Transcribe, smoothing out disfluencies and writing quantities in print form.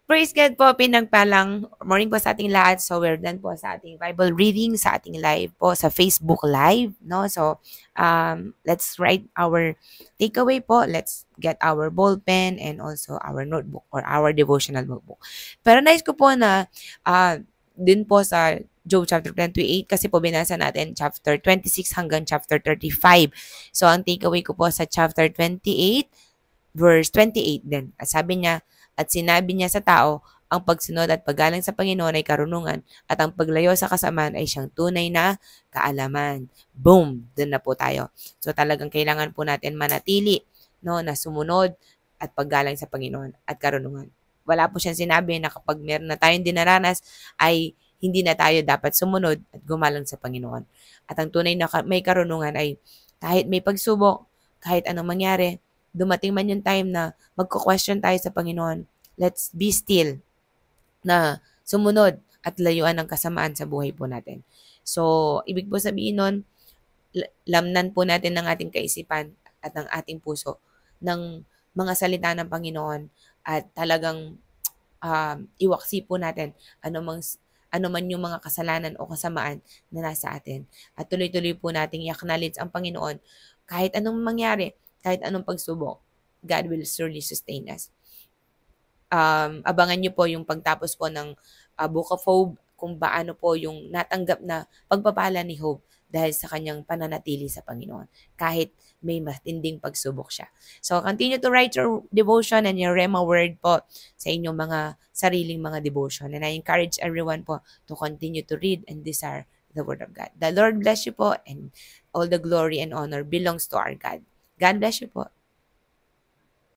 Praise God po, pinagpalang morning po sa ating lahat. So, we're done po sa ating Bible reading, sa ating live po, sa Facebook Live, no? So, let's write our takeaway po. Let's get our ball pen and also our notebook or our devotional notebook. Pero nice ko po na din po sa Job chapter 28 kasi po binasa natin chapter 26 hanggang chapter 35. So, ang takeaway ko po sa chapter 28, verse 28 din. At sabi niya, at sinabi niya sa tao, ang pagsunod at paggalang sa Panginoon ay karunungan at ang paglayo sa kasamaan ay siyang tunay na kaalaman. Boom! Doon na po tayo. So talagang kailangan po natin manatili, no, na sumunod at paggalang sa Panginoon at karunungan. Wala po siyang sinabi na kapag meron na tayong dinaranas ay hindi na tayo dapat sumunod at gumalang sa Panginoon. At ang tunay na may karunungan ay kahit may pagsubok, kahit anong mangyari, dumating man yung time na magko-question tayo sa Panginoon, let's be still na sumunod at layuan ang kasamaan sa buhay po natin. So, ibig po sabihin nun, lamnan po natin ng ating kaisipan at ng ating puso ng mga salita ng Panginoon at talagang iwaksi po natin ano man yung mga kasalanan o kasamaan na nasa atin. At tuloy-tuloy po nating i-acknowledge ang Panginoon kahit anong mangyari, kahit anong pagsubok, God will surely sustain us. Abangan nyo po yung pagtapos po ng Book of Job, kung paano po yung natanggap na pagpapala ni Job dahil sa kanyang pananatili sa Panginoon, kahit may matinding pagsubok siya. So, continue to write your devotion and your Rema word po sa inyong mga sariling mga devotion. And I encourage everyone po to continue to read and desire the Word of God. The Lord bless you po, and all the glory and honor belongs to our God. God bless you po.